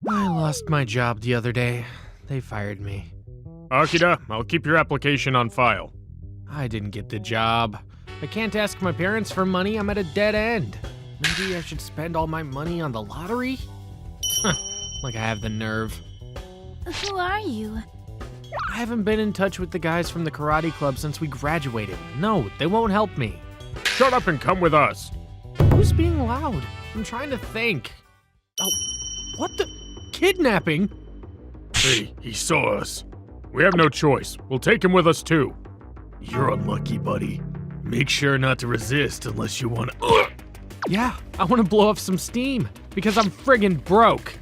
I lost my job the other day. They fired me. Akira, I'll keep your application on file. I didn't get the job. I can't ask my parents for money. I'm at a dead end. Maybe I should spend all my money on the lottery? Like I have the nerve. Who are you? I haven't been in touch with the guys from the karate club since we graduated. No, they won't help me. Shut up and come with us. Who's being loud? I'm trying to think. Oh, what the? Kidnapping? Hey, he saw us. We have no choice. We'll take him with us too. You're unlucky, buddy. Make sure not to resist unless you want to. Yeah, I want to blow off some steam because I'm friggin' broke.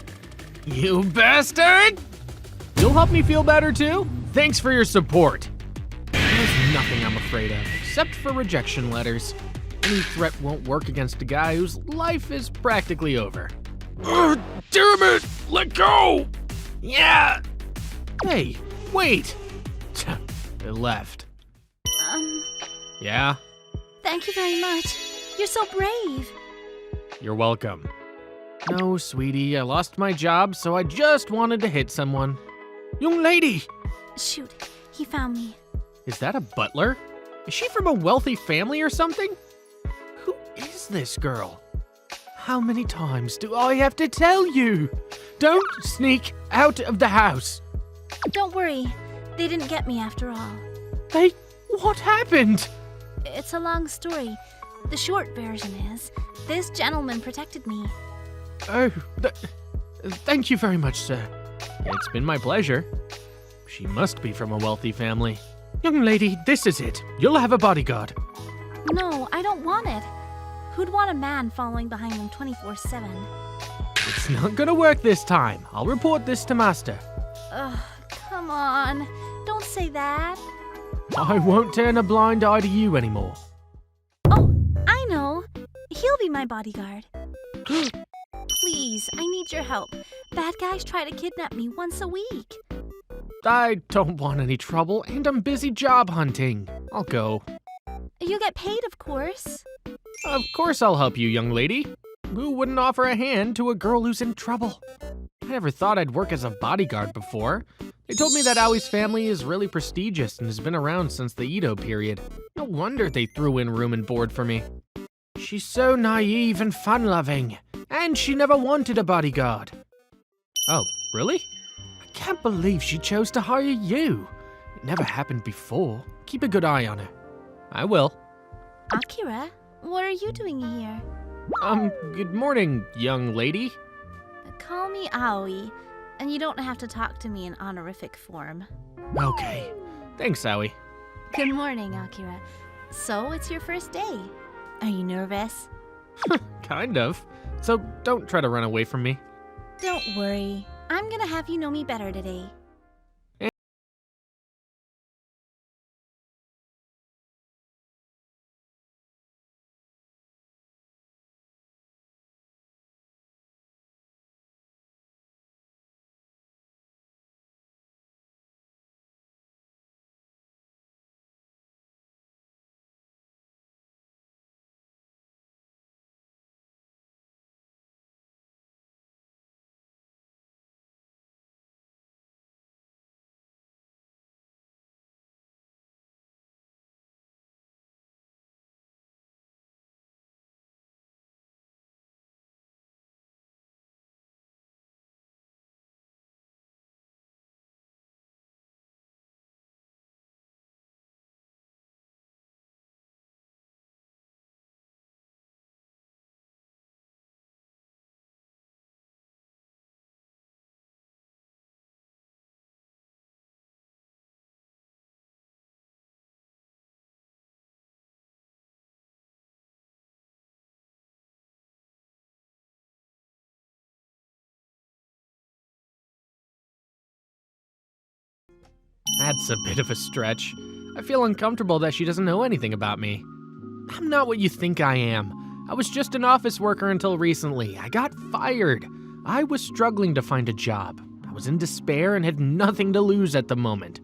You bastard! You'll help me feel better too? Thanks for your support. There's nothing I'm afraid of, except for rejection letters. Any threat won't work against a guy whose life is practically over. Damn it! Let go! Yeah! Hey, wait! They left. Yeah? Thank you very much. You're so brave. You're welcome. No, sweetie, I lost my job, so I just wanted to hit someone. Young lady! Shoot, he found me. Is that a butler? Is she from a wealthy family or something? Who is this girl? How many times do I have to tell you? Don't sneak out of the house. Don't worry, they didn't get me after all. What happened? It's a long story. The short version is, this gentleman protected me. Oh, thank you very much, sir. It's been my pleasure. She must be from a wealthy family. Young lady, this is it. You'll have a bodyguard. No, I don't want it. Who'd want a man following behind them 24/7? It's not gonna work this time. I'll report this to master. Ugh, come on. Don't say that. I won't turn a blind eye to you anymore. Oh, I know. He'll be my bodyguard. Please, I need your help. Bad guys try to kidnap me once a week. I don't want any trouble, and I'm busy job hunting. I'll go. You get paid, of course. Of course I'll help you, young lady. Who wouldn't offer a hand to a girl who's in trouble? I never thought I'd work as a bodyguard before. They told me that Aoi's family is really prestigious and has been around since the Edo period. No wonder they threw in room and board for me. She's so naive and fun-loving, and she never wanted a bodyguard. Oh, really? I can't believe she chose to hire you. It never happened before. Keep a good eye on her. I will. Akira, what are you doing here? Good morning, young lady. Call me Aoi, and you don't have to talk to me in honorific form. Okay. Thanks, Aoi. Good morning, Akira. So, it's your first day. Are you nervous? Kind of. So don't try to run away from me. Don't worry. I'm gonna have you know me better today. That's a bit of a stretch. I feel uncomfortable that she doesn't know anything about me. I'm not what you think I am. I was just an office worker until recently. I got fired. I was struggling to find a job. I was in despair and had nothing to lose at the moment.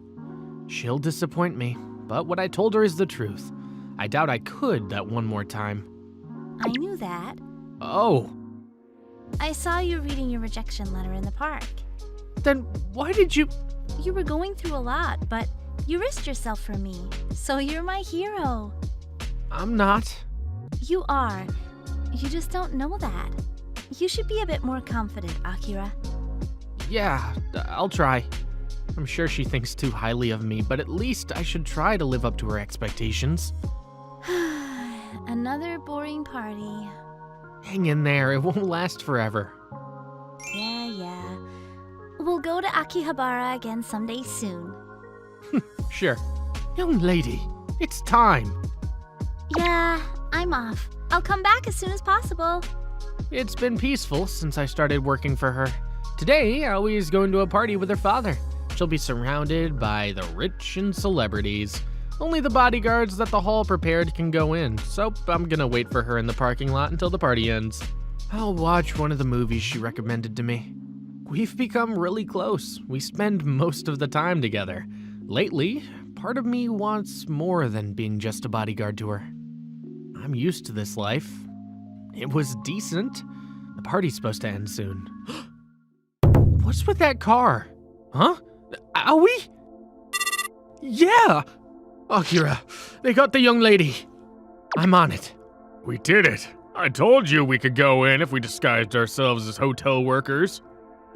She'll disappoint me, but what I told her is the truth. I doubt I could that one more time. I knew that. Oh. I saw you reading your rejection letter in the park. Then why did you... You were going through a lot, but you risked yourself for me, so you're my hero. I'm not. You are. You just don't know that. You should be a bit more confident, Akira. Yeah, I'll try. I'm sure she thinks too highly of me, but at least I should try to live up to her expectations. Another boring party. Hang in there, it won't last forever. Yeah. We'll go to Akihabara again someday soon. Sure. Young lady, it's time. Yeah, I'm off. I'll come back as soon as possible. It's been peaceful since I started working for her. Today, Aoi's going to a party with her father. She'll be surrounded by the rich and celebrities. Only the bodyguards that the hall prepared can go in, so I'm gonna wait for her in the parking lot until the party ends. I'll watch one of the movies she recommended to me. We've become really close. We spend most of the time together. Lately, part of me wants more than being just a bodyguard to her. I'm used to this life. It was decent. The party's supposed to end soon. What's with that car? Huh? Aoi? Yeah! Akira, they got the young lady. I'm on it. We did it. I told you we could go in if we disguised ourselves as hotel workers.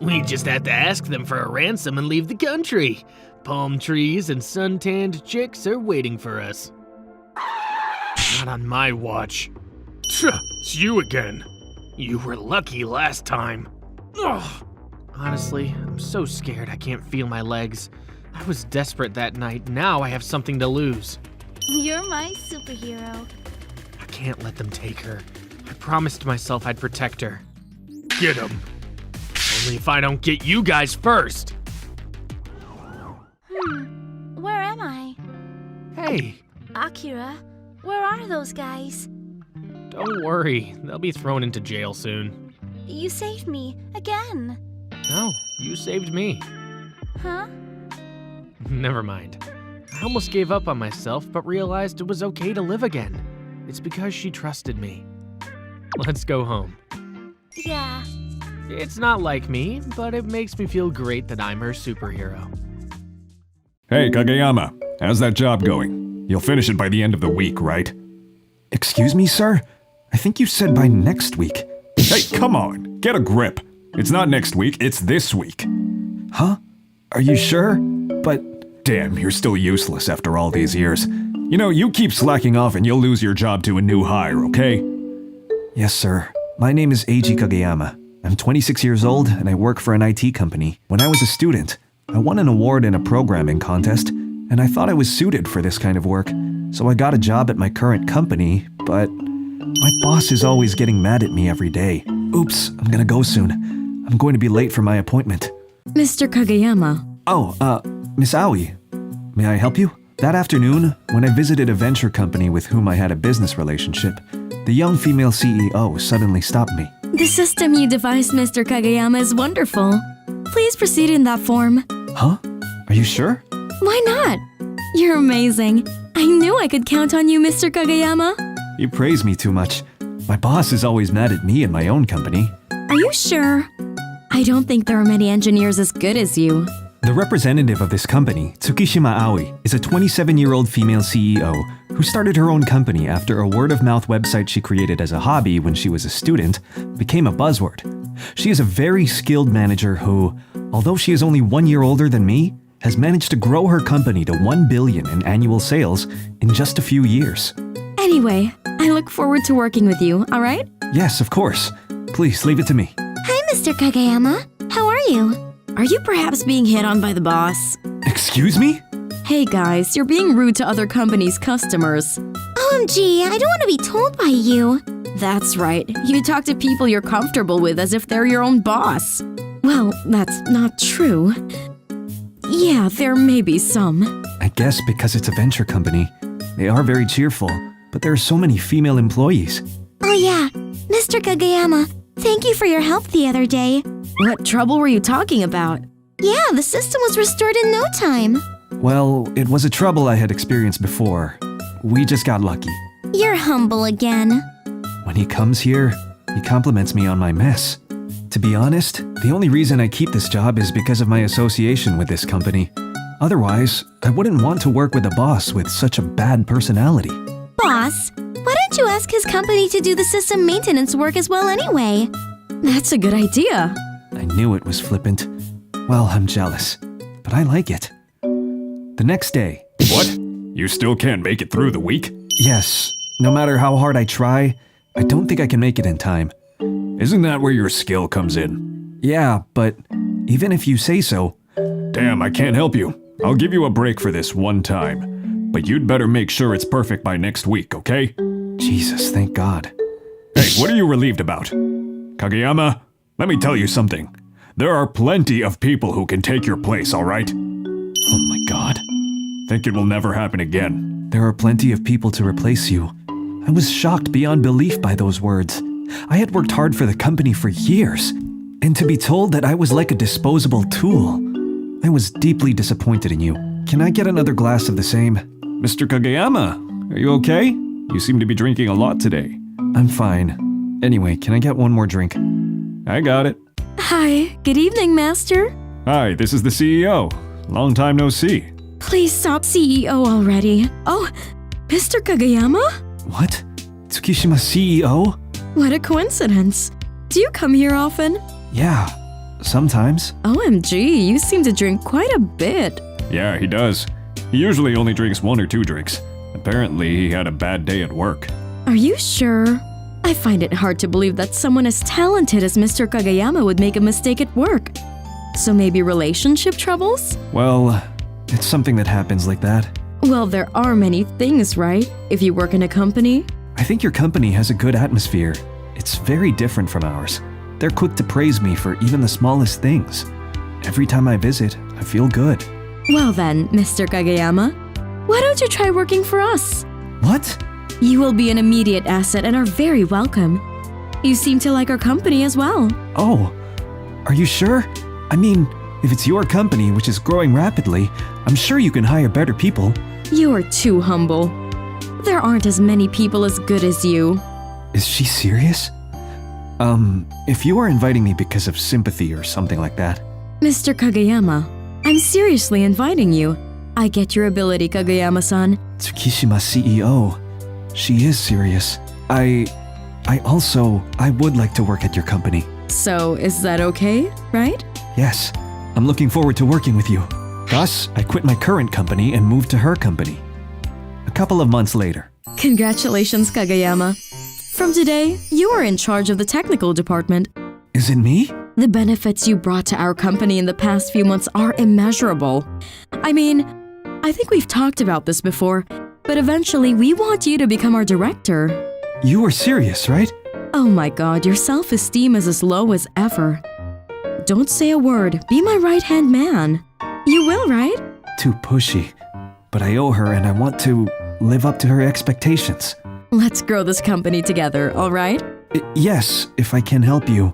We just have to ask them for a ransom and leave the country. Palm trees and suntanned chicks are waiting for us. Not on my watch. It's you again. You were lucky last time. Ugh. Honestly, I'm so scared I can't feel my legs. I was desperate that night. Now I have something to lose. You're my superhero. I can't let them take her. I promised myself I'd protect her. Get him. Only if I don't get you guys first. Where am I? Hey, Akira, where are those guys? don't worry. They'll be thrown into jail soon. You saved me, again. No, you saved me. Huh? Never mind. I almost gave up on myself, but realized it was okay to live again. It's because she trusted me. Let's go home. Yeah. It's not like me, but it makes me feel great that I'm her superhero. Hey, Kageyama, how's that job going? You'll finish it by the end of the week, right? Excuse me, sir? I think you said by next week. Hey, come on, get a grip. It's not next week, it's this week. Huh? Are you sure? But Damn, you're still useless after all these years. You know, you keep slacking off and you'll lose your job to a new hire, okay? yes, sir. My name is Eiji Kageyama. I'm 26 years old and I work for an IT company. When I was a student, I won an award in a programming contest, and I thought I was suited for this kind of work, so I got a job at my current company, but my boss is always getting mad at me every day. Oops, I'm gonna go soon. I'm going to be late for my appointment. Mr. Kageyama. Oh, Miss Aoi, may I help you? That afternoon, when I visited a venture company with whom I had a business relationship, the young female CEO suddenly stopped me. The system you devised, Mr. Kageyama, is wonderful. Please proceed in that form. Huh? Are you sure? Why not? You're amazing. I knew I could count on you, Mr. Kageyama. You praise me too much. My boss is always mad at me in my own company. Are you sure? I don't think there are many engineers as good as you. The representative of this company, Tsukishima Aoi, is a 27-year-old female CEO who started her own company after a word-of-mouth website she created as a hobby when she was a student became a buzzword. She is a very skilled manager who, although she is only 1 year older than me, has managed to grow her company to 1 billion in annual sales in just a few years. Anyway, I look forward to working with you, alright? Yes, of course. Please leave it to me. Hi, Mr. Kageyama. How are you? Are you perhaps being hit on by the boss? Excuse me? Hey guys, you're being rude to other companies' customers. OMG, I don't want to be told by you. That's right. You talk to people you're comfortable with as if they're your own boss. Well, that's not true. Yeah, there may be some. I guess because it's a venture company. They are very cheerful, but there are so many female employees. Oh yeah, Mr. Kageyama, thank you for your help the other day. What trouble were you talking about? Yeah, the system was restored in no time. Well, it was a trouble I had experienced before. We just got lucky. You're humble again. When he comes here, he compliments me on my mess. To be honest, the only reason I keep this job is because of my association with this company. Otherwise, I wouldn't want to work with a boss with such a bad personality. Boss, why don't you ask his company to do the system maintenance work as well anyway? That's a good idea. I knew it was flippant. Well, I'm jealous, but I like it. The next day. What? You still can't make it through the week? Yes, no matter how hard I try, I don't think I can make it in time. Isn't that where your skill comes in? Yeah, but even if you say so. Damn, I can't help you. I'll give you a break for this one time. But you'd better make sure it's perfect by next week, okay? Jesus, thank God. Hey, what are you relieved about? Kageyama, let me tell you something. There are plenty of people who can take your place, alright? Oh my God. Think it will never happen again. There are plenty of people to replace you. I was shocked beyond belief by those words. I had worked hard for the company for years, and to be told that I was like a disposable tool. I was deeply disappointed in you. Can I get another glass of the same? Mr. Kageyama, are you okay? You seem to be drinking a lot today. I'm fine. Anyway, can I get one more drink? I got it. Hi, good evening, Master. Hi, this is the CEO. Long time no see. Please stop CEO already. Oh, Mr. Kageyama? What? Tsukishima CEO? What a coincidence. Do you come here often? Yeah, sometimes. OMG, you seem to drink quite a bit. Yeah, he does. He usually only drinks 1 or 2 drinks. Apparently, he had a bad day at work. Are you sure? I find it hard to believe that someone as talented as Mr. Kageyama would make a mistake at work. So maybe relationship troubles? Well, it's something that happens like that. Well, there are many things, right? If you work in a company? I think your company has a good atmosphere. It's very different from ours. They're quick to praise me for even the smallest things. Every time I visit, I feel good. Well then, Mr. Kageyama, why don't you try working for us? What? You will be an immediate asset and are very welcome. You seem to like our company as well. Oh, are you sure? I mean, if it's your company, which is growing rapidly, I'm sure you can hire better people. You are too humble. There aren't as many people as good as you. Is she serious? If you are inviting me because of sympathy or something like that. Mr. Kageyama, I'm seriously inviting you. I get your ability, Kageyama-san. Tsukishima CEO. She is serious. I would like to work at your company. So, is that okay, right? Yes, I'm looking forward to working with you. Thus, I quit my current company and moved to her company. A couple of months later. Congratulations, Kageyama. From today, you are in charge of the technical department. Is it me? The benefits you brought to our company in the past few months are immeasurable. I mean, I think we've talked about this before, but eventually we want you to become our director. You are serious, right? Oh my God, your self-esteem is as low as ever. Don't say a word. Be my right-hand man. You will, right? Too pushy. But I owe her and I want to live up to her expectations. Let's grow this company together, all right? Yes, if I can help you.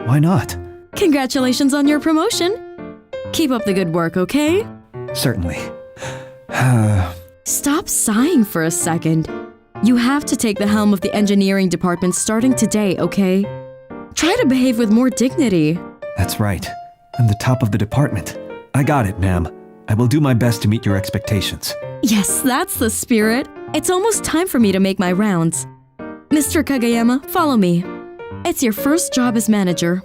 Why not? Congratulations on your promotion. Keep up the good work, okay? Certainly. Stop sighing for a second. You have to take the helm of the engineering department starting today, okay? Try to behave with more dignity. That's right. I'm the top of the department. I got it, ma'am. I will do my best to meet your expectations. Yes, that's the spirit. It's almost time for me to make my rounds. Mr. Kageyama, follow me. It's your first job as manager.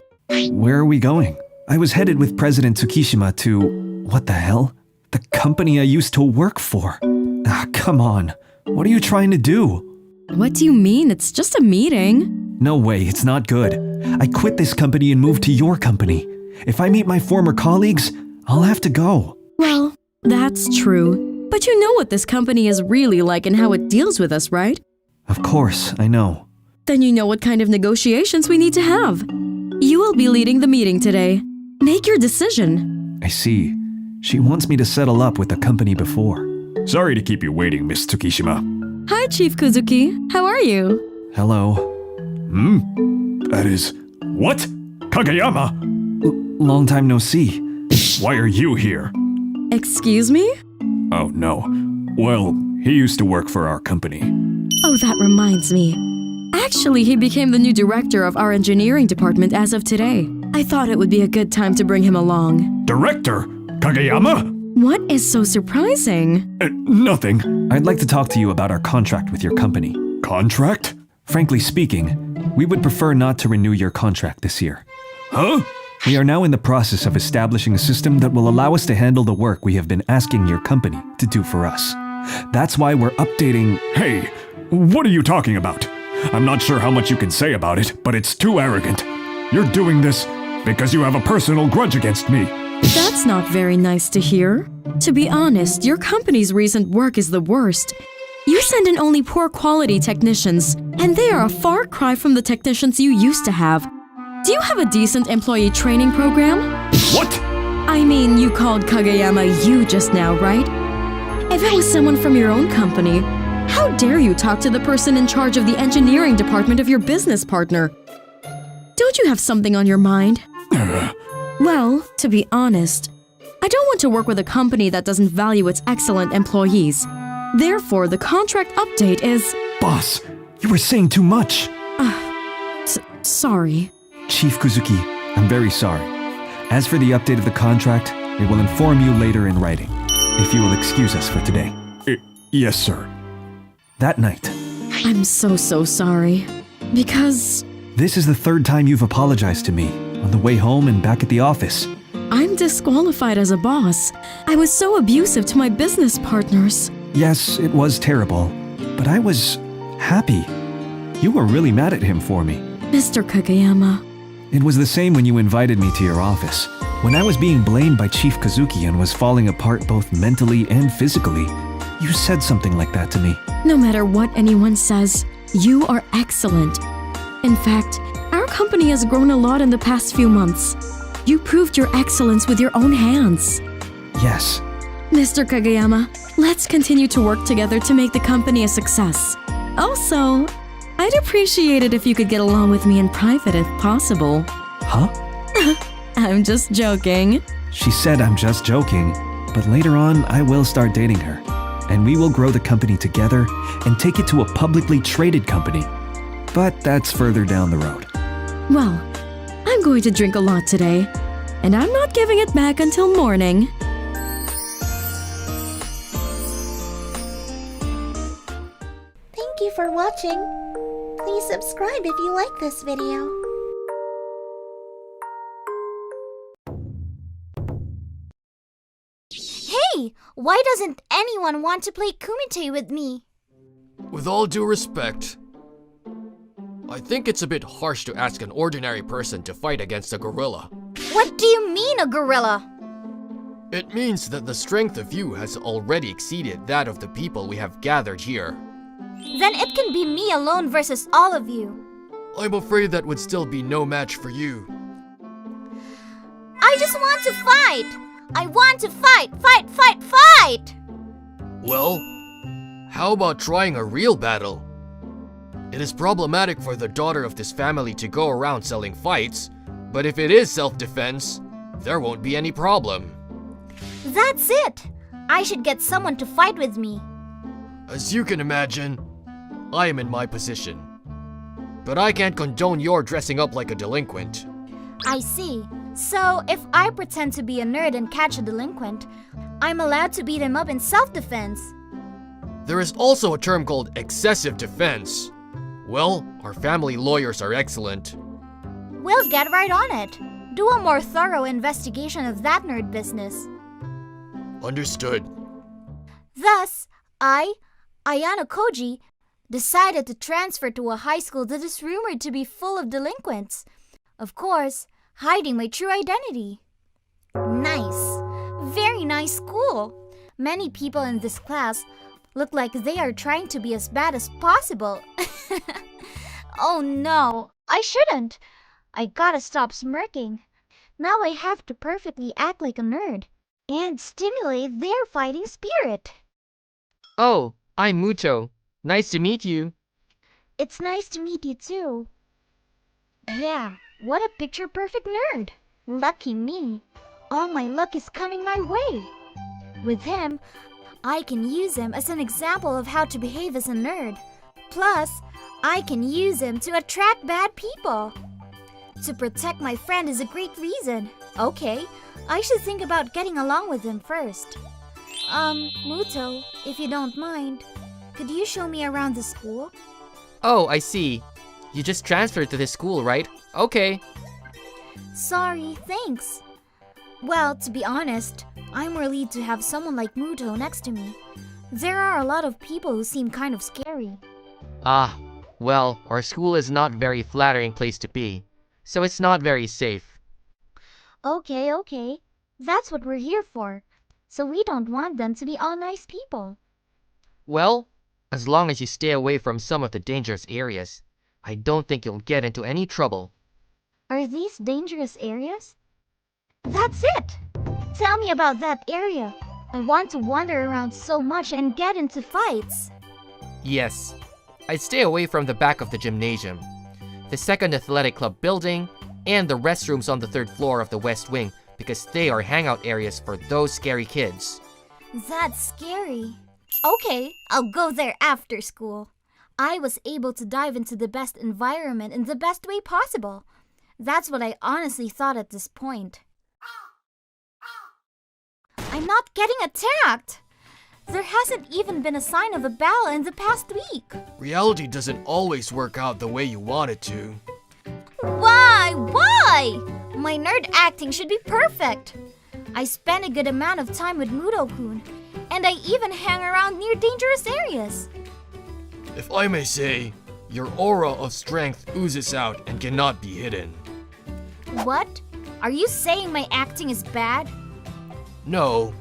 Where are we going? I was headed with President Tsukishima to... what the hell? The company I used to work for. Ah, come on. What are you trying to do? What do you mean? It's just a meeting. No way, it's not good. I quit this company and moved to your company. If I meet my former colleagues, I'll have to go. Well, that's true. But you know what this company is really like and how it deals with us, right? Of course, I know. Then you know what kind of negotiations we need to have. You will be leading the meeting today. Make your decision. I see. She wants me to settle up with the company before. Sorry to keep you waiting, Miss Tsukishima. Hi, Chief Kuzuki. How are you? Hello. That is... What? Kageyama? Long time no see. Why are you here? Excuse me? Oh, no. Well, he used to work for our company. Oh, that reminds me. Actually, he became the new director of our engineering department as of today. I thought it would be a good time to bring him along. Director? Kageyama? What is so surprising? Nothing. I'd like to talk to you about our contract with your company. Contract? Frankly speaking, we would prefer not to renew your contract this year. Huh? We are now in the process of establishing a system that will allow us to handle the work we have been asking your company to do for us. That's why we're updating. Hey, what are you talking about? I'm not sure how much you can say about it, but it's too arrogant. You're doing this because you have a personal grudge against me. That's not very nice to hear. To be honest, your company's recent work is the worst. You send in only poor quality technicians, and they are a far cry from the technicians you used to have. Do you have a decent employee training program? What? I mean, you called Kageyama you just now, right? If it was someone from your own company, how dare you talk to the person in charge of the engineering department of your business partner? Don't you have something on your mind? Well, to be honest, I don't want to work with a company that doesn't value its excellent employees. Therefore, the contract update is… Boss, you were saying too much. Sorry. Chief Kuzuki, I'm very sorry. As for the update of the contract, we will inform you later in writing, if you will excuse us for today. Yes, sir. That night. I'm so sorry. Because… This is the third time you've apologized to me, on the way home and back at the office. I'm disqualified as a boss. I was so abusive to my business partners. Yes, it was terrible, but I was happy. You were really mad at him for me. Mr. Kageyama. It was the same when you invited me to your office. When I was being blamed by Chief Kazuki and was falling apart both mentally and physically, you said something like that to me. No matter what anyone says, you are excellent. In fact, our company has grown a lot in the past few months. You proved your excellence with your own hands. Yes. Mr. Kageyama, let's continue to work together to make the company a success. Also, I'd appreciate it if you could get along with me in private if possible. Huh? I'm just joking. She said I'm just joking, but later on I will start dating her, and we will grow the company together and take it to a publicly traded company. But that's further down the road. Well, I'm going to drink a lot today, and I'm not giving it back until morning. Thank you for watching. Please subscribe if you like this video. Hey! Why doesn't anyone want to play Kumite with me? With all due respect, I think it's a bit harsh to ask an ordinary person to fight against a gorilla. What do you mean, a gorilla? It means that the strength of you has already exceeded that of the people we have gathered here. Then it can be me alone versus all of you. I'm afraid that would still be no match for you. I just want to fight! I want to fight! Fight! Fight! Fight! Well, how about trying a real battle? It is problematic for the daughter of this family to go around selling fights, but if it is self-defense, there won't be any problem. That's it! I should get someone to fight with me. As you can imagine, I am in my position. But I can't condone your dressing up like a delinquent. I see. So, if I pretend to be a nerd and catch a delinquent, I'm allowed to beat him up in self-defense. There is also a term called excessive defense. Well, our family lawyers are excellent. We'll get right on it. Do a more thorough investigation of that nerd business. Understood. Thus, I, Ayano Koji, decided to transfer to a high school that is rumored to be full of delinquents. Of course, hiding my true identity. Nice. Very nice school. Many people in this class look like they are trying to be as bad as possible. Oh no, I shouldn't. I gotta stop smirking. Now I have to perfectly act like a nerd and stimulate their fighting spirit. Oh, I'm Mucho. Nice to meet you. It's nice to meet you too. Yeah, what a picture-perfect nerd. Lucky me. All my luck is coming my way. With him, I can use him as an example of how to behave as a nerd. Plus, I can use him to attract bad people. To protect my friend is a great reason. Okay, I should think about getting along with him first. Muto, if you don't mind, could you show me around the school? Oh, I see. You just transferred to this school, right? Okay. Sorry, thanks. Well, to be honest, I'm relieved to have someone like Muto next to me. There are a lot of people who seem kind of scary. Ah, well, our school is not very flattering place to be, so it's not very safe. Okay. That's what we're here for. So we don't want them to be all nice people. Well, as long as you stay away from some of the dangerous areas, I don't think you'll get into any trouble. Are these dangerous areas? That's it! Tell me about that area. I want to wander around so much and get into fights. Yes, I'd stay away from the back of the gymnasium, the second athletic club building, and the restrooms on the third floor of the West Wing because they are hangout areas for those scary kids. That's scary. Okay, I'll go there after school. I was able to dive into the best environment in the best way possible. That's what I honestly thought at this point. I'm not getting attacked! There hasn't even been a sign of a battle in the past week. Reality doesn't always work out the way you want it to. Why? My nerd acting should be perfect. I spend a good amount of time with Muto-kun, and I even hang around near dangerous areas. If I may say, your aura of strength oozes out and cannot be hidden. What? Are you saying my acting is bad? No.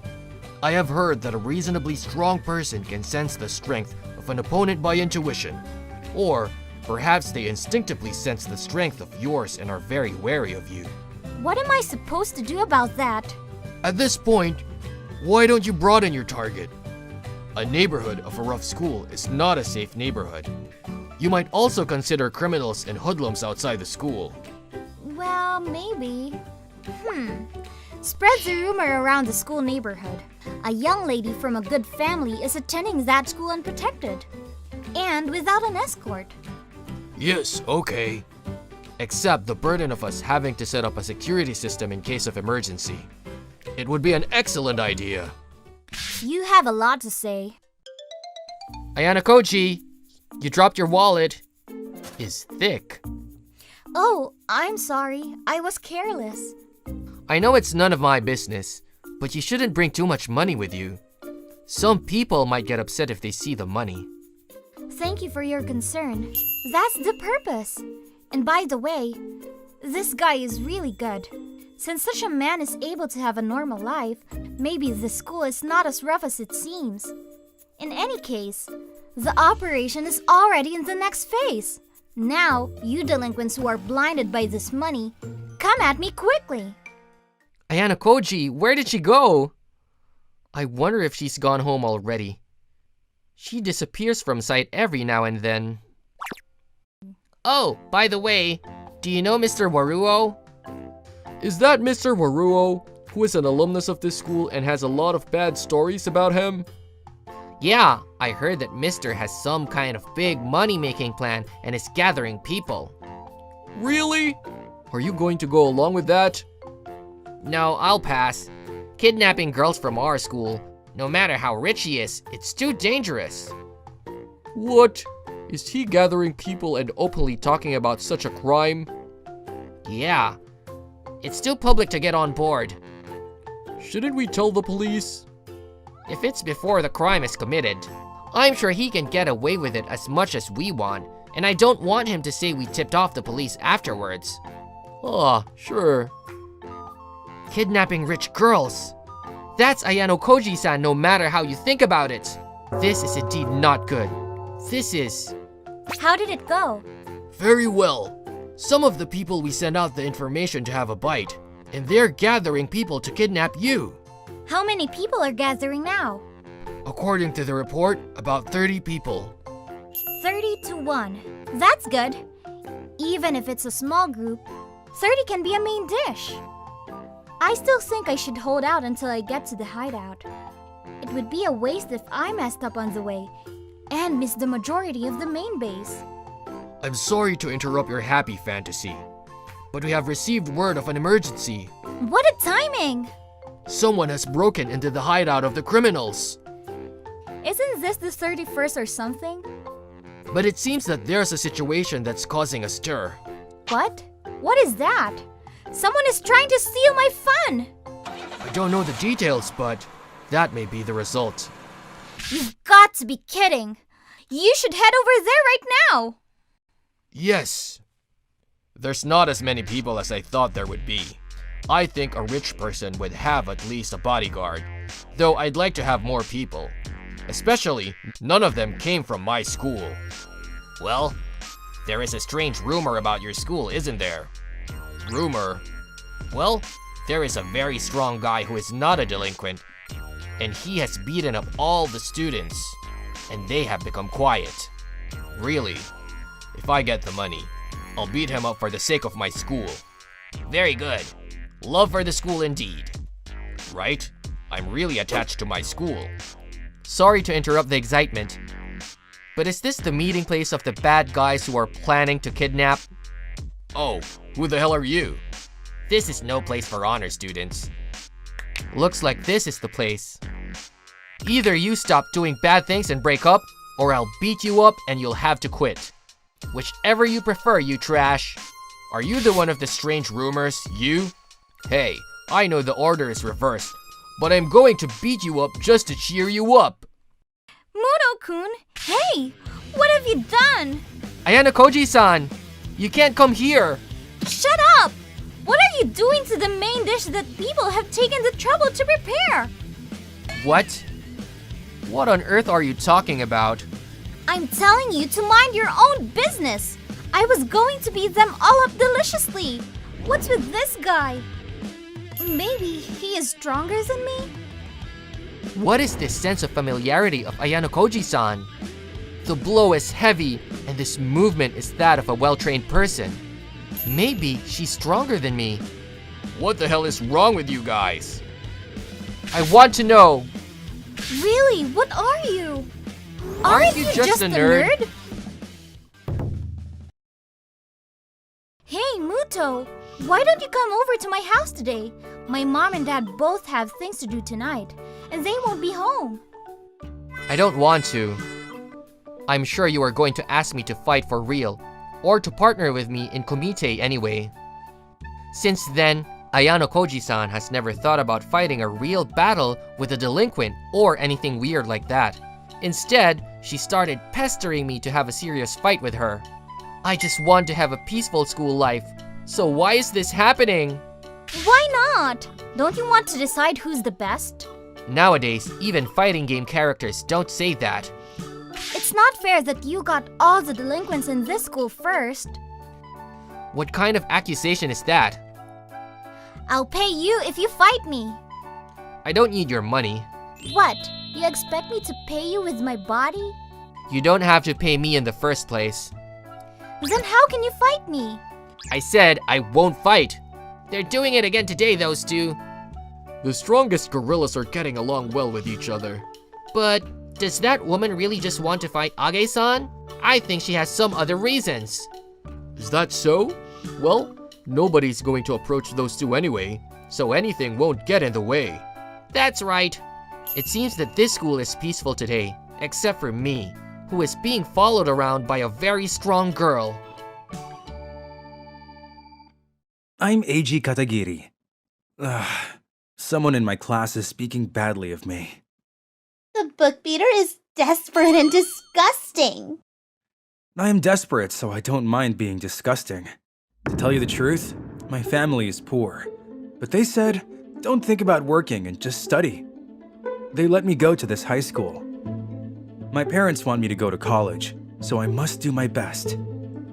I have heard that a reasonably strong person can sense the strength of an opponent by intuition. Or perhaps they instinctively sense the strength of yours and are very wary of you. What am I supposed to do about that? At this point, why don't you broaden your target? A neighborhood of a rough school is not a safe neighborhood. You might also consider criminals and hoodlums outside the school. Well, maybe. Spread the rumor around the school neighborhood. A young lady from a good family is attending that school unprotected. And without an escort. Yes, okay. Except the burden of us having to set up a security system in case of emergency. It would be an excellent idea. You have a lot to say. Ayana Koji, you dropped your wallet. Is thick. Oh, I'm sorry. I was careless. I know it's none of my business, but you shouldn't bring too much money with you. Some people might get upset if they see the money. Thank you for your concern. That's the purpose. And by the way, this guy is really good. Since such a man is able to have a normal life, maybe the school is not as rough as it seems. In any case, the operation is already in the next phase. Now, you delinquents who are blinded by this money, come at me quickly. Ayana Koji, where did she go? I wonder if she's gone home already. She disappears from sight every now and then. Oh, by the way, do you know Mr. Waruo? Is that Mr. Waruo, who is an alumnus of this school and has a lot of bad stories about him? Yeah, I heard that Mr. has some kind of big money-making plan and is gathering people. Really? Are you going to go along with that? No, I'll pass. Kidnapping girls from our school, no matter how rich he is, it's too dangerous. What? Is he gathering people and openly talking about such a crime? Yeah. It's too public to get on board. Shouldn't we tell the police? If it's before the crime is committed, I'm sure he can get away with it as much as we want, and I don't want him to say we tipped off the police afterwards. Ah, sure. Kidnapping rich girls. That's Ayano Koji-san no matter how you think about it. This is indeed not good. This is... How did it go? Very well. Some of the people we sent out the information to have a bite, and they're gathering people to kidnap you. How many people are gathering now? According to the report, about 30 people. 30-1. That's good. Even if it's a small group, 30 can be a main dish. I still think I should hold out until I get to the hideout. It would be a waste if I messed up on the way. and miss the majority of the main base. I'm sorry to interrupt your happy fantasy, but we have received word of an emergency. What a timing! Someone has broken into the hideout of the criminals. Isn't this the 31st or something? But it seems that there's a situation that's causing a stir. What? What is that? Someone is trying to steal my fun! I don't know the details, but that may be the result. You've got to be kidding! You should head over there right now! Yes. There's not as many people as I thought there would be. I think a rich person would have at least a bodyguard, though I'd like to have more people. Especially, none of them came from my school. Well, there is a strange rumor about your school, isn't there? Rumor? Well, there is a very strong guy who is not a delinquent, and he has beaten up all the students, and they have become quiet. Really, if I get the money, I'll beat him up for the sake of my school. Very good. Love for the school indeed. Right? I'm really attached to my school. Sorry to interrupt the excitement, but is this the meeting place of the bad guys who are planning to kidnap? Oh, who the hell are you? This is no place for honor students. Looks like this is the place. Either you stop doing bad things and break up, or I'll beat you up and you'll have to quit. Whichever you prefer, you trash. Are you the one of the strange rumors, you? Hey, I know the order is reversed, but I'm going to beat you up just to cheer you up. Muto-kun, hey! What have you done? Ayasaki-san, you can't come here. Shut up! What are you doing to the main dish that people have taken the trouble to prepare? What? What on earth are you talking about? I'm telling you to mind your own business. I was going to beat them all up deliciously. What's with this guy? Maybe he is stronger than me? What is this sense of familiarity of Ayasaki-san? The blow is heavy, and this movement is that of a well-trained person. Maybe she's stronger than me. What the hell is wrong with you guys? I want to know. Really, what are you? Aren't you just a nerd? Hey, Muto, why don't you come over to my house today? My mom and dad both have things to do tonight, and they won't be home. I don't want to. I'm sure you are going to ask me to fight for real, or to partner with me in Komite anyway. Since then, Ayasaki-san has never thought about fighting a real battle with a delinquent or anything weird like that. Instead, she started pestering me to have a serious fight with her. I just want to have a peaceful school life, so why is this happening? Why not? Don't you want to decide who's the best? Nowadays, even fighting game characters don't say that. It's not fair that you got all the delinquents in this school first. What kind of accusation is that? I'll pay you if you fight me. I don't need your money. What? You expect me to pay you with my body? You don't have to pay me in the first place. Then how can you fight me? I said I won't fight. They're doing it again today, those two. The strongest gorillas are getting along well with each other. But does that woman really just want to fight Age-san? I think she has some other reasons. Is that so? Well, nobody's going to approach those two anyway, so anything won't get in the way. That's right. It seems that this school is peaceful today, except for me, who is being followed around by a very strong girl. I'm Eiji Katagiri. Someone in my class is speaking badly of me. The book beater is desperate and disgusting. I am desperate, so I don't mind being disgusting. To tell you the truth, my family is poor. But they said, don't think about working and just study. They let me go to this high school. My parents want me to go to college, so I must do my best.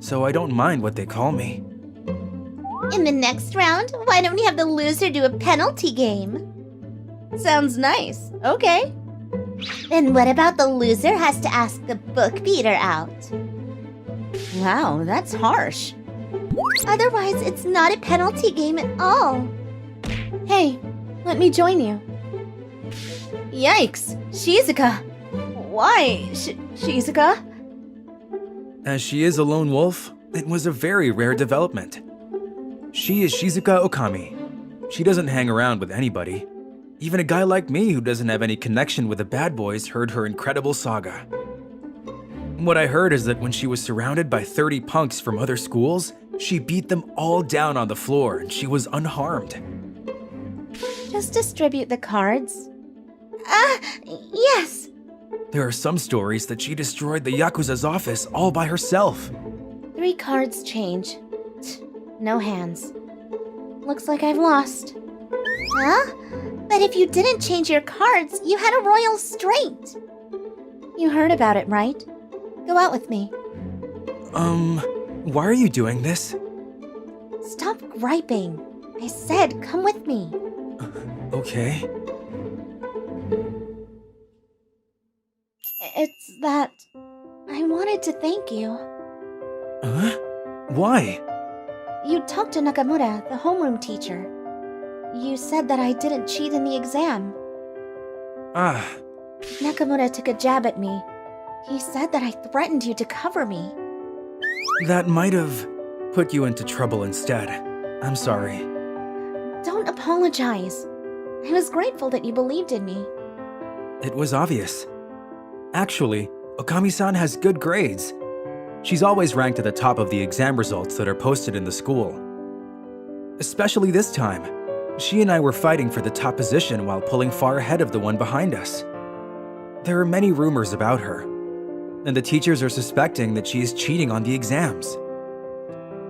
So I don't mind what they call me. In the next round, why don't we have the loser do a penalty game? Sounds nice. Okay. Then what about the loser has to ask the book beater out? Wow, that's harsh. Otherwise, it's not a penalty game at all. Hey, let me join you. Yikes, Shizuka. Why? Shizuka? As she is a lone wolf, it was a very rare development. She is Shizuka Okami. She doesn't hang around with anybody. Even a guy like me who doesn't have any connection with the bad boys heard her incredible saga. What I heard is that when she was surrounded by 30 punks from other schools, she beat them all down on the floor and she was unharmed. Just distribute the cards. Yes. There are some stories that she destroyed the Yakuza's office all by herself. 3 cards change. No hands. Looks like I've lost. Huh? But if you didn't change your cards, you had a royal straight. You heard about it, right? Go out with me. Why are you doing this? Stop griping. I said come with me. Okay. It's that I wanted to thank you. Huh? Why? You talked to Nakamura, the homeroom teacher. You said that I didn't cheat in the exam. Nakamura took a jab at me. He said that I threatened you to cover me. That might have put you into trouble instead. I'm sorry. Don't apologize. I was grateful that you believed in me. It was obvious. Actually, Okami-san has good grades. She's always ranked at the top of the exam results that are posted in the school. Especially this time. She and I were fighting for the top position while pulling far ahead of the one behind us. There are many rumors about her, and the teachers are suspecting that she is cheating on the exams.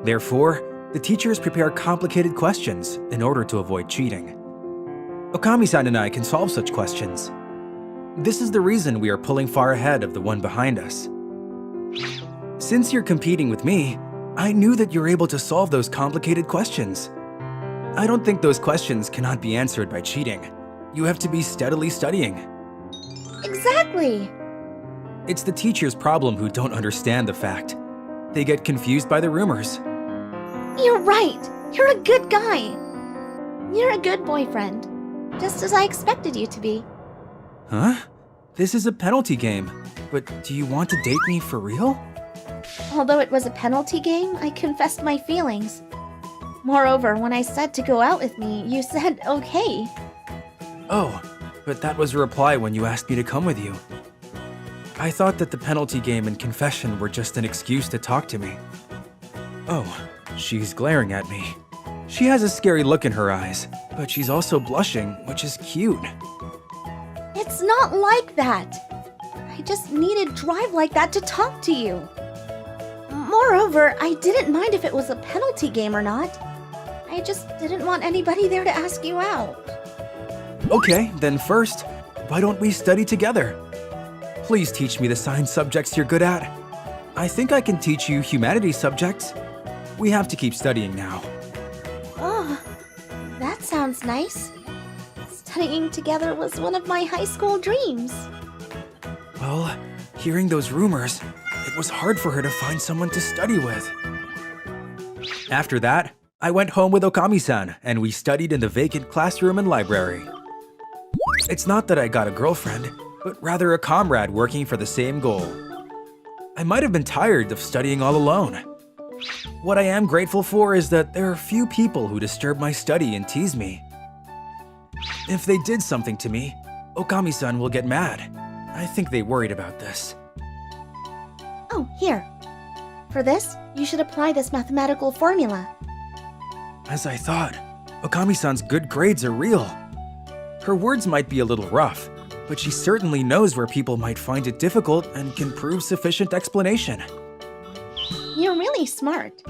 Therefore, the teachers prepare complicated questions in order to avoid cheating. Okami-san and I can solve such questions. This is the reason we are pulling far ahead of the one behind us. Since you're competing with me, I knew that you're able to solve those complicated questions. I don't think those questions cannot be answered by cheating. You have to be steadily studying. Exactly. It's the teacher's problem who don't understand the fact. They get confused by the rumors. You're right. You're a good guy. You're a good boyfriend. Just as I expected you to be. Huh? This is a penalty game. But do you want to date me for real? Although it was a penalty game, I confessed my feelings. Moreover, when I said to go out with me, you said okay. Oh, but that was a reply when you asked me to come with you. I thought that the penalty game and confession were just an excuse to talk to me. Oh, she's glaring at me. She has a scary look in her eyes, but she's also blushing, which is cute. It's not like that. I just needed drive like that to talk to you. Moreover, I didn't mind if it was a penalty game or not. I just didn't want anybody there to ask you out. Okay, then first, why don't we study together? Please teach me the science subjects you're good at. I think I can teach you humanities subjects. We have to keep studying now. Oh, that sounds nice. Studying together was one of my high school dreams. Well, hearing those rumors, it was hard for her to find someone to study with. After that, I went home with Okami-san and we studied in the vacant classroom and library. It's not that I got a girlfriend, but rather a comrade working for the same goal. I might have been tired of studying all alone. What I am grateful for is that there are few people who disturb my study and tease me. If they did something to me, Okami-san will get mad. I think they worried about this. Oh, here. For this, you should apply this mathematical formula. As I thought, Okami-san's good grades are real. Her words might be a little rough, but she certainly knows where people might find it difficult and can prove sufficient explanation. You're really smart.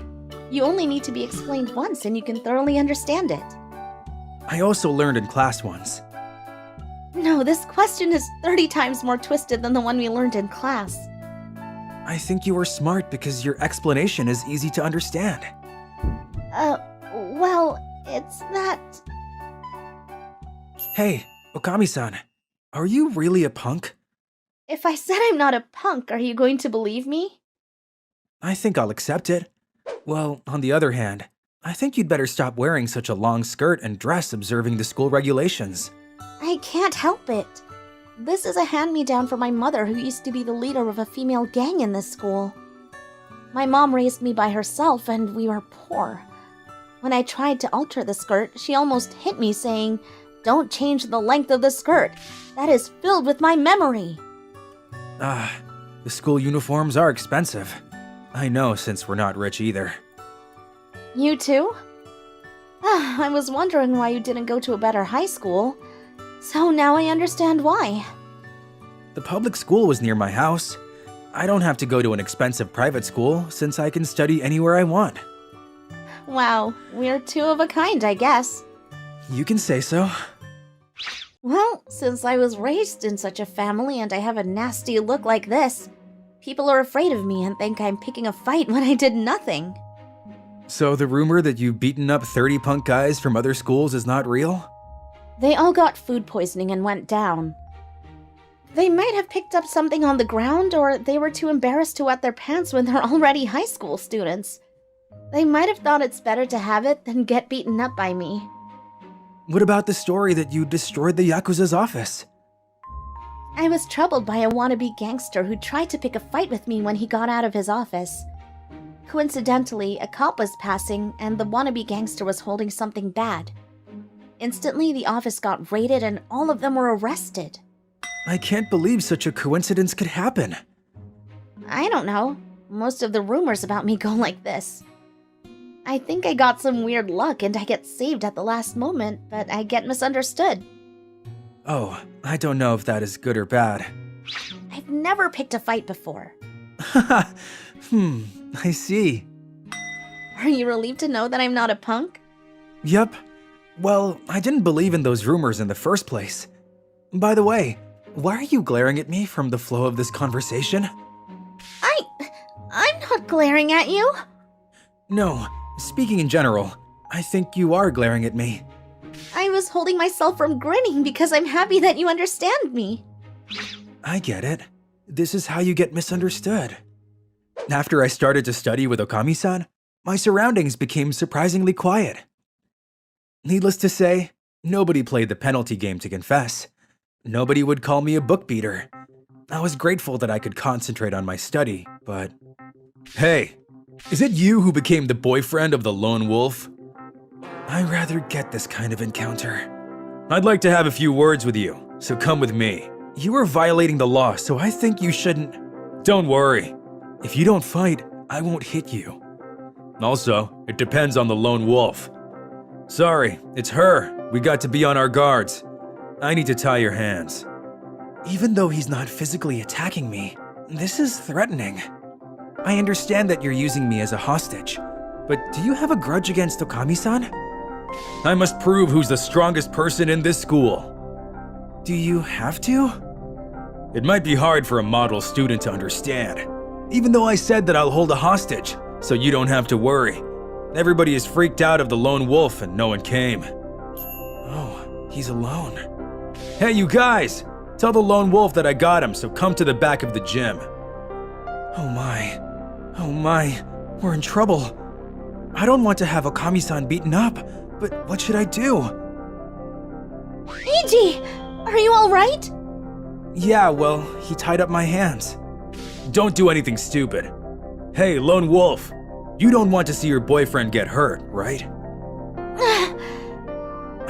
You only need to be explained once and you can thoroughly understand it. I also learned in class once. No, this question is 30 times more twisted than the one we learned in class. I think you are smart because your explanation is easy to understand. Well, it's that... Hey, Okami-san, are you really a punk? If I said I'm not a punk, are you going to believe me? I think I'll accept it. Well, on the other hand, I think you'd better stop wearing such a long skirt and dress observing the school regulations. I can't help it. This is a hand-me-down from my mother, who used to be the leader of a female gang in this school. My mom raised me by herself, and we were poor. When I tried to alter the skirt, she almost hit me, saying, "Don't change the length of the skirt. That is filled with my memory." The school uniforms are expensive. I know, since we're not rich either. You too? I was wondering why you didn't go to a better high school. So now I understand why. The public school was near my house. I don't have to go to an expensive private school, since I can study anywhere I want. Wow, we're two of a kind, I guess. You can say so. Well, since I was raised in such a family and I have a nasty look like this, people are afraid of me and think I'm picking a fight when I did nothing. So the rumor that you've beaten up 30 punk guys from other schools is not real? They all got food poisoning and went down. They might have picked up something on the ground, or they were too embarrassed to wet their pants when they're already high school students. They might have thought it's better to have it than get beaten up by me. What about the story that you destroyed the Yakuza's office? I was troubled by a wannabe gangster who tried to pick a fight with me when he got out of his office. Coincidentally, a cop was passing, and the wannabe gangster was holding something bad. Instantly, the office got raided and all of them were arrested. I can't believe such a coincidence could happen. I don't know. Most of the rumors about me go like this. I think I got some weird luck and I get saved at the last moment, but I get misunderstood. Oh, I don't know if that is good or bad. I've never picked a fight before. I see. Are you relieved to know that I'm not a punk? Yep. Well, I didn't believe in those rumors in the first place. By the way, why are you glaring at me from the flow of this conversation? I'm not glaring at you. No, speaking in general, I think you are glaring at me. I was holding myself from grinning because I'm happy that you understand me. I get it. This is how you get misunderstood. After I started to study with Okami-san, my surroundings became surprisingly quiet. Needless to say, nobody played the penalty game to confess. Nobody would call me a book beater. I was grateful that I could concentrate on my study, but... Hey, is it you who became the boyfriend of the lone wolf? I rather get this kind of encounter. I'd like to have a few words with you, so come with me. You are violating the law, so I think you shouldn't... Don't worry. If you don't fight, I won't hit you. Also, it depends on the lone wolf. Sorry, it's her. We got to be on our guards. I need to tie your hands. Even though he's not physically attacking me, this is threatening. I understand that you're using me as a hostage, but do you have a grudge against Okami-san? I must prove who's the strongest person in this school. Do you have to? It might be hard for a model student to understand, even though I said that I'll hold a hostage, so you don't have to worry. Everybody is freaked out of the lone wolf and no one came. Oh, he's alone. Hey, you guys! Tell the lone wolf that I got him, so come to the back of the gym. Oh my, we're in trouble. I don't want to have Okami-san beaten up, but what should I do? Eiji! Are you alright? Yeah, well, he tied up my hands. Don't do anything stupid. Hey, lone wolf, you don't want to see your boyfriend get hurt, right?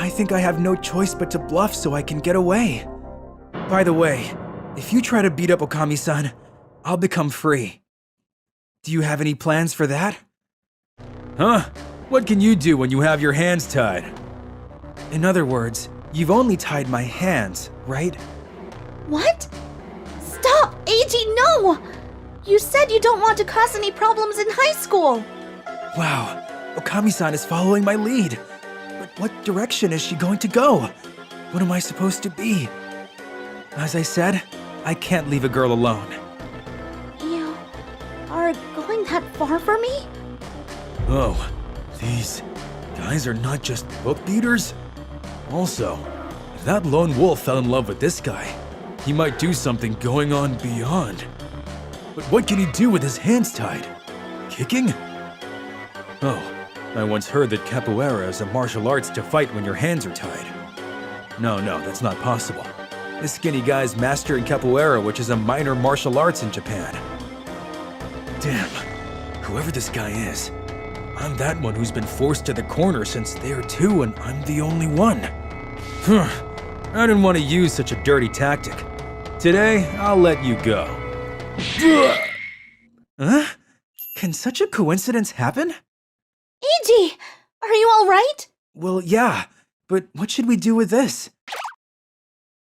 I think I have no choice but to bluff so I can get away. By the way, if you try to beat up Okami-san, I'll become free. Do you have any plans for that? Huh? What can you do when you have your hands tied? In other words, you've only tied my hands, right? What? Stop! Eiji, no! You said you don't want to cause any problems in high school! Wow, Okami-san is following my lead. But what direction is she going to go? What am I supposed to be? As I said, I can't leave a girl alone. You are going that far for me? Oh, these guys are not just book beaters? Also, if that lone wolf fell in love with this guy, he might do something going on beyond. But what can he do with his hands tied? Kicking? Oh, I once heard that capoeira is a martial arts to fight when your hands are tied. No, that's not possible. This skinny guy's mastering capoeira, which is a minor martial arts in Japan. Damn, whoever this guy is, I'm that one who's been forced to the corner since there too, and I'm the only one. I didn't want to use such a dirty tactic. Today, I'll let you go. Huh? Can such a coincidence happen? Eiji, are you all right? Well, yeah, but what should we do with this?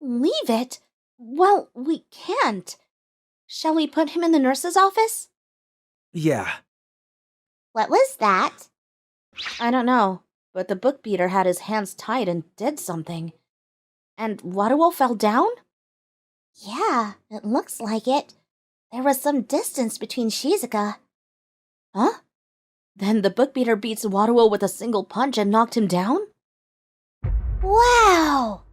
Leave it? Well, we can't. Shall we put him in the nurse's office? Yeah. What was that? I don't know, but the book beater had his hands tied and did something. And Waruo fell down? Yeah, it looks like it. There was some distance between Shizuka. Huh? Then the book beater beats Waruo with a single punch and knocked him down? Wow!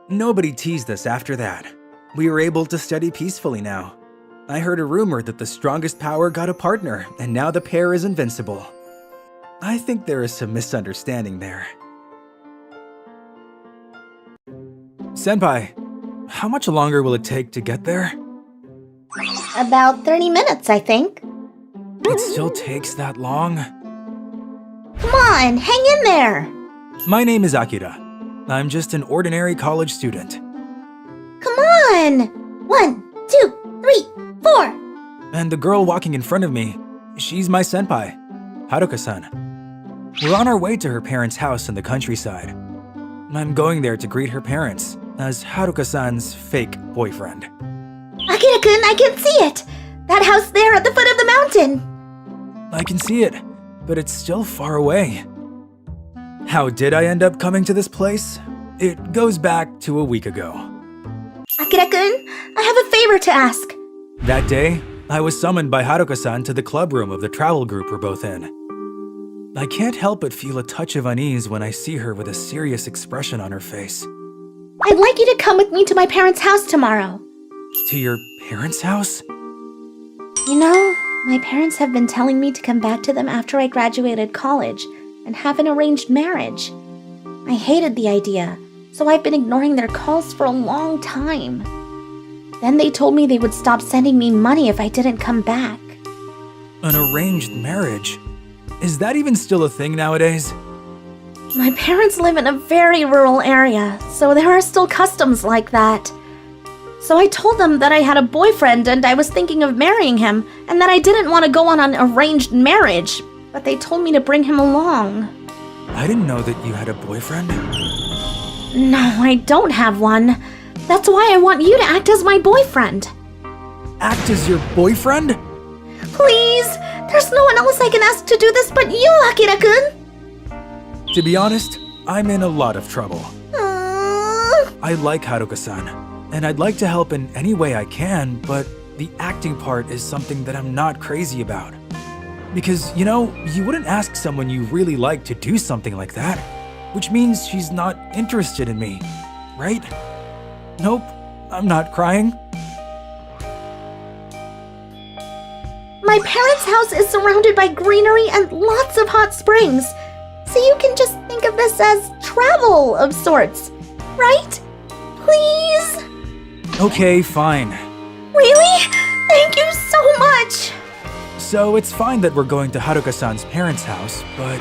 Nobody teased us after that. We were able to study peacefully now. I heard a rumor that the strongest power got a partner, and now the pair is invincible. I think there is some misunderstanding there. Senpai, how much longer will it take to get there? About 30 minutes, I think. It still takes that long? Come on, hang in there! My name is Akira. I'm just an ordinary college student. Come on! 1, 2, 3, 4! And the girl walking in front of me, she's my senpai, Haruka-san. We're on our way to her parents' house in the countryside. I'm going there to greet her parents as Haruka-san's fake boyfriend. Akira-kun, I can see it! That house there at the foot of the mountain! I can see it, but it's still far away. How did I end up coming to this place? It goes back to a week ago. Akira-kun, I have a favor to ask. That day, I was summoned by Haruka-san to the club room of the travel group we're both in. I can't help but feel a touch of unease when I see her with a serious expression on her face. I'd like you to come with me to my parents' house tomorrow. To your parents' house? You know, my parents have been telling me to come back to them after I graduated college and have an arranged marriage. I hated the idea, so I've been ignoring their calls for a long time. Then they told me they would stop sending me money if I didn't come back. An arranged marriage? Is that even still a thing nowadays? My parents live in a very rural area, so there are still customs like that. So I told them that I had a boyfriend and I was thinking of marrying him, and that I didn't want to go on an arranged marriage, but they told me to bring him along. I didn't know that you had a boyfriend. No, I don't have one. That's why I want you to act as my boyfriend. Act as your boyfriend? Please! There's no one else I can ask to do this but you, Akira-kun! To be honest, I'm in a lot of trouble. I like Haruka-san, and I'd like to help in any way I can, but the acting part is something that I'm not crazy about. Because, you know, you wouldn't ask someone you really like to do something like that, which means she's not interested in me, right? Nope, I'm not crying. My parents' house is surrounded by greenery and lots of hot springs, so you can just think of this as travel of sorts, right? Please? Okay, fine. Really? Thank you so much! So it's fine that we're going to Haruka-san's parents' house, but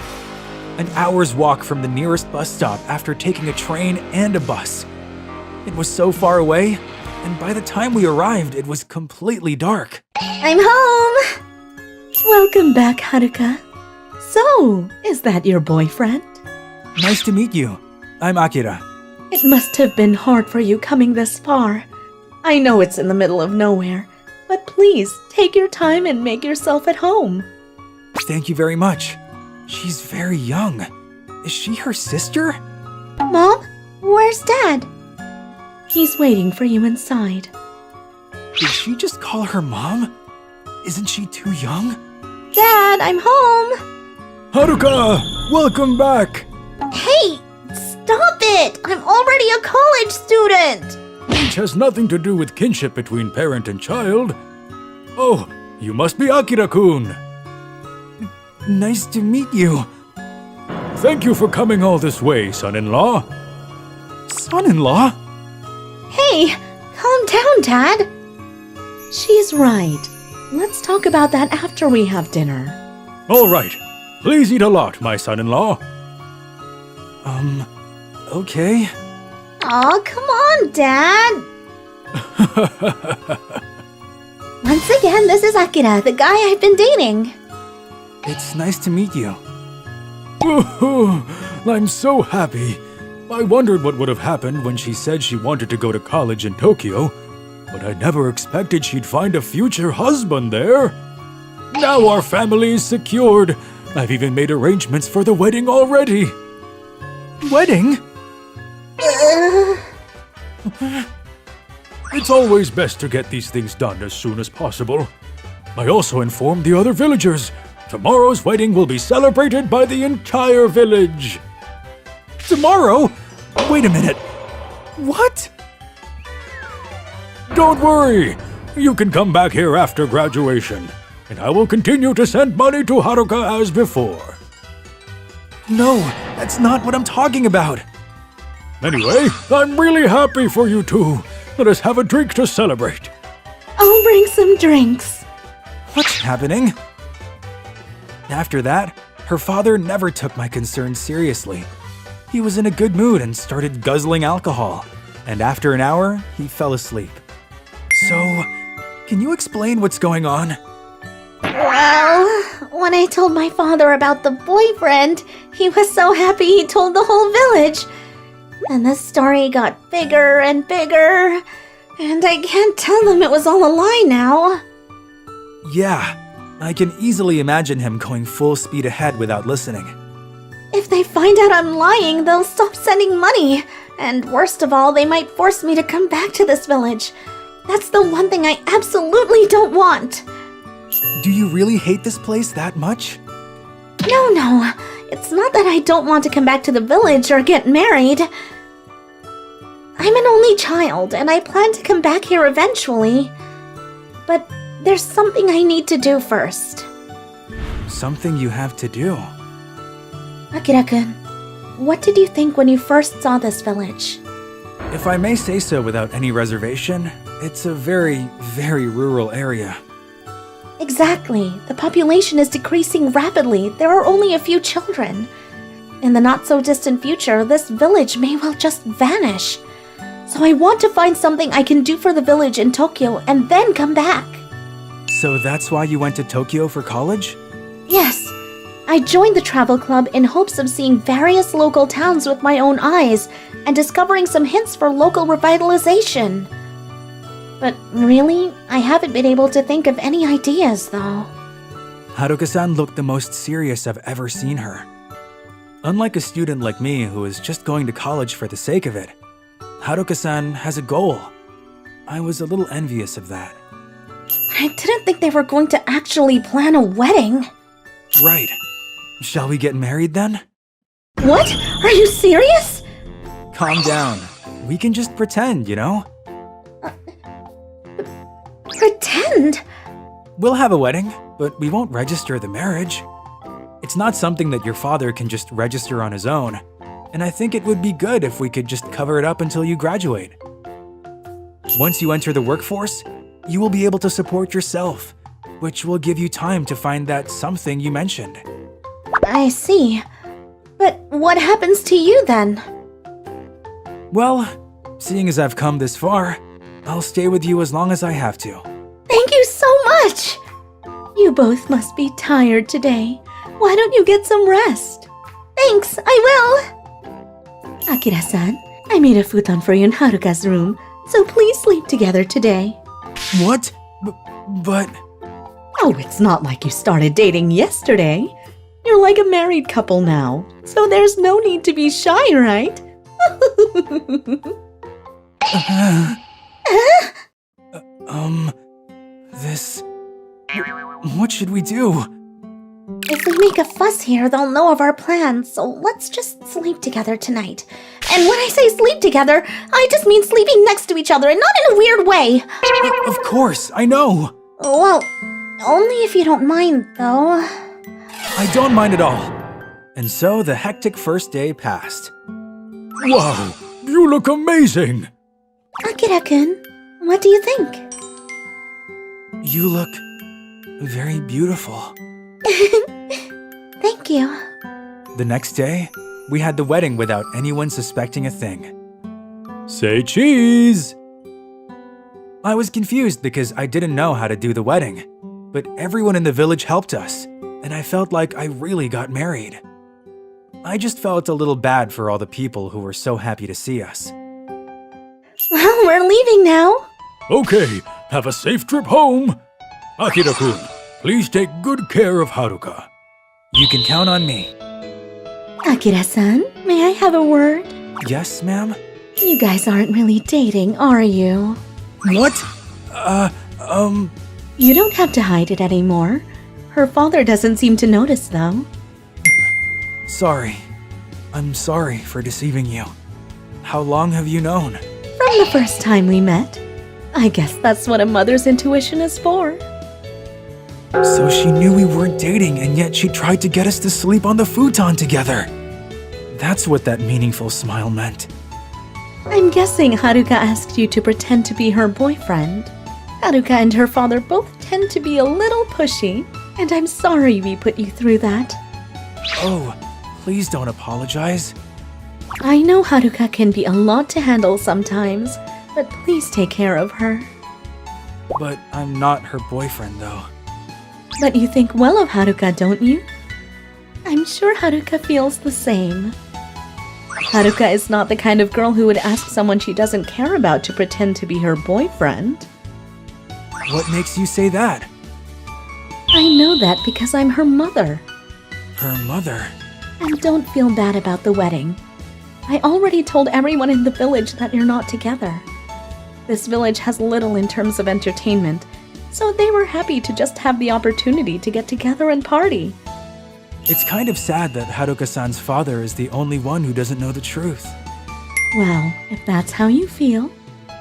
an hour's walk from the nearest bus stop after taking a train and a bus. It was so far away, and by the time we arrived, it was completely dark. I'm home! Welcome back, Haruka. So, is that your boyfriend? Nice to meet you. I'm Akira. It must have been hard for you coming this far. I know it's in the middle of nowhere, but please take your time and make yourself at home. Thank you very much. She's very young. Is she her sister? Mom, where's Dad? He's waiting for you inside. Did she just call her mom? Isn't she too young? Dad, I'm home! Haruka! Welcome back! Hey! Stop it! I'm already a college student! Age has nothing to do with kinship between parent and child. Oh, you must be Akira-kun. Nice to meet you. Thank you for coming all this way, son-in-law. Son-in-law? Hey! Calm down, Dad! She's right. Let's talk about that after we have dinner. All right. Please eat a lot, my son-in-law. Okay. Aw, come on, Dad. Once again, this is Akira, the guy I've been dating. It's nice to meet you. I'm so happy. I wondered what would have happened when she said she wanted to go to college in Tokyo, but I never expected she'd find a future husband there. Now our family is secured. I've even made arrangements for the wedding already. Wedding? It's always best to get these things done as soon as possible. I also informed the other villagers. Tomorrow's wedding will be celebrated by the entire village. Tomorrow? Wait a minute. What? Don't worry. You can come back here after graduation, and I will continue to send money to Haruka as before. No, that's not what I'm talking about. Anyway, I'm really happy for you two. Let us have a drink to celebrate. I'll bring some drinks. What's happening? After that, her father never took my concerns seriously. He was in a good mood and started guzzling alcohol, and after an hour, he fell asleep. So, can you explain what's going on? Well, when I told my father about the boyfriend, he was so happy he told the whole village. And the story got bigger and bigger, and I can't tell them it was all a lie now. Yeah, I can easily imagine him going full speed ahead without listening. If they find out I'm lying, they'll stop sending money. And worst of all, they might force me to come back to this village. That's the one thing I absolutely don't want. Do you really hate this place that much? No. It's not that I don't want to come back to the village or get married. I'm an only child, and I plan to come back here eventually. But there's something I need to do first. Something you have to do? Akira-kun, what did you think when you first saw this village? If I may say so without any reservation, it's a very, very rural area. Exactly. The population is decreasing rapidly. There are only a few children. In the not-so-distant future, this village may well just vanish. So I want to find something I can do for the village in Tokyo and then come back. So that's why you went to Tokyo for college? Yes. I joined the travel club in hopes of seeing various local towns with my own eyes and discovering some hints for local revitalization. But really, I haven't been able to think of any ideas, though. Haruka-san looked the most serious I've ever seen her. Unlike a student like me who is just going to college for the sake of it, Haruka-san has a goal. I was a little envious of that. I didn't think they were going to actually plan a wedding. Right. Shall we get married then? What? Are you serious? Calm down. We can just pretend, you know? Pretend? We'll have a wedding, but we won't register the marriage. It's not something that your father can just register on his own, and I think it would be good if we could just cover it up until you graduate. Once you enter the workforce, you will be able to support yourself, which will give you time to find that something you mentioned. I see. But what happens to you then? Well, seeing as I've come this far, I'll stay with you as long as I have to. Thank you so much! You both must be tired today. Why don't you get some rest? Thanks, I will! Akira-san, I made a futon for you in Haruka's room, so please sleep together today. What? But... Oh, it's not like you started dating yesterday. You're like a married couple now, so there's no need to be shy, right? This... What should we do? If we make a fuss here, they'll know of our plans, so let's just sleep together tonight. And when I say sleep together, I just mean sleeping next to each other and not in a weird way. Of course, I know. Well, only if you don't mind, though. I don't mind at all. And so the hectic first day passed. Wow, you look amazing. Akira-kun, what do you think? You look very beautiful. Thank you. The next day, we had the wedding without anyone suspecting a thing. Say cheese! I was confused because I didn't know how to do the wedding, but everyone in the village helped us, and I felt like I really got married. I just felt a little bad for all the people who were so happy to see us. Well, we're leaving now. Okay, have a safe trip home. Akira-kun, please take good care of Haruka. You can count on me. Akira-san, may I have a word? Yes, ma'am? You guys aren't really dating, are you? What? You don't have to hide it anymore. Her father doesn't seem to notice, though. Sorry. I'm sorry for deceiving you. How long have you known? From the first time we met. I guess that's what a mother's intuition is for. So she knew we weren't dating, and yet she tried to get us to sleep on the futon together. That's what that meaningful smile meant. I'm guessing Haruka asked you to pretend to be her boyfriend. Haruka and her father both tend to be a little pushy, and I'm sorry we put you through that. Oh, please don't apologize. I know Haruka can be a lot to handle sometimes, but please take care of her. But I'm not her boyfriend, though. But you think well of Haruka, don't you? I'm sure Haruka feels the same. Haruka is not the kind of girl who would ask someone she doesn't care about to pretend to be her boyfriend. What makes you say that? I know that because I'm her mother. Her mother? And don't feel bad about the wedding. I already told everyone in the village that you're not together. This village has little in terms of entertainment, so they were happy to just have the opportunity to get together and party. It's kind of sad that Haruka-san's father is the only one who doesn't know the truth. Well, if that's how you feel,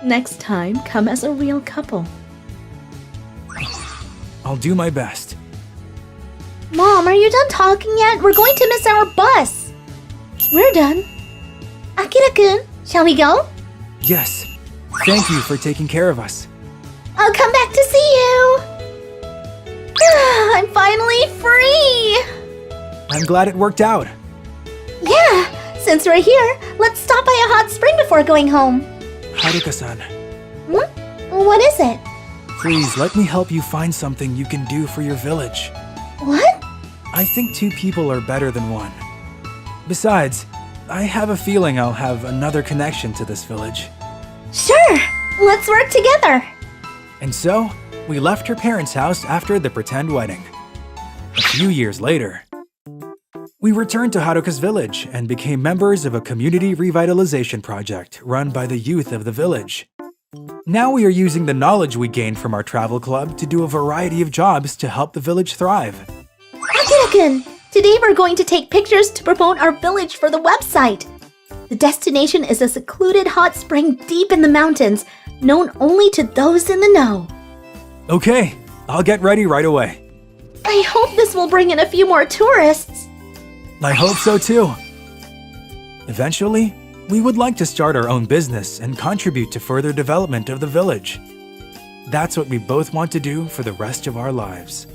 next time come as a real couple. I'll do my best. Mom, are you done talking yet? We're going to miss our bus. We're done. Akira-kun, shall we go? Yes. Thank you for taking care of us. I'll come back to see you. I'm finally free. I'm glad it worked out. Yeah, since we're here, let's stop by a hot spring before going home. Haruka-san, What is it? please let me help you find something you can do for your village. What? I think two people are better than one. Besides, I have a feeling I'll have another connection to this village. Sure, let's work together. And so, we left her parents' house after the pretend wedding. A few years later, we returned to Haruka's village and became members of a community revitalization project run by the youth of the village. Now we are using the knowledge we gained from our travel club to do a variety of jobs to help the village thrive. Akira-kun, today we're going to take pictures to promote our village for the website. The destination is a secluded hot spring deep in the mountains, known only to those in the know. Okay, I'll get ready right away. I hope this will bring in a few more tourists. I hope so too. Eventually, we would like to start our own business and contribute to further development of the village. That's what we both want to do for the rest of our lives.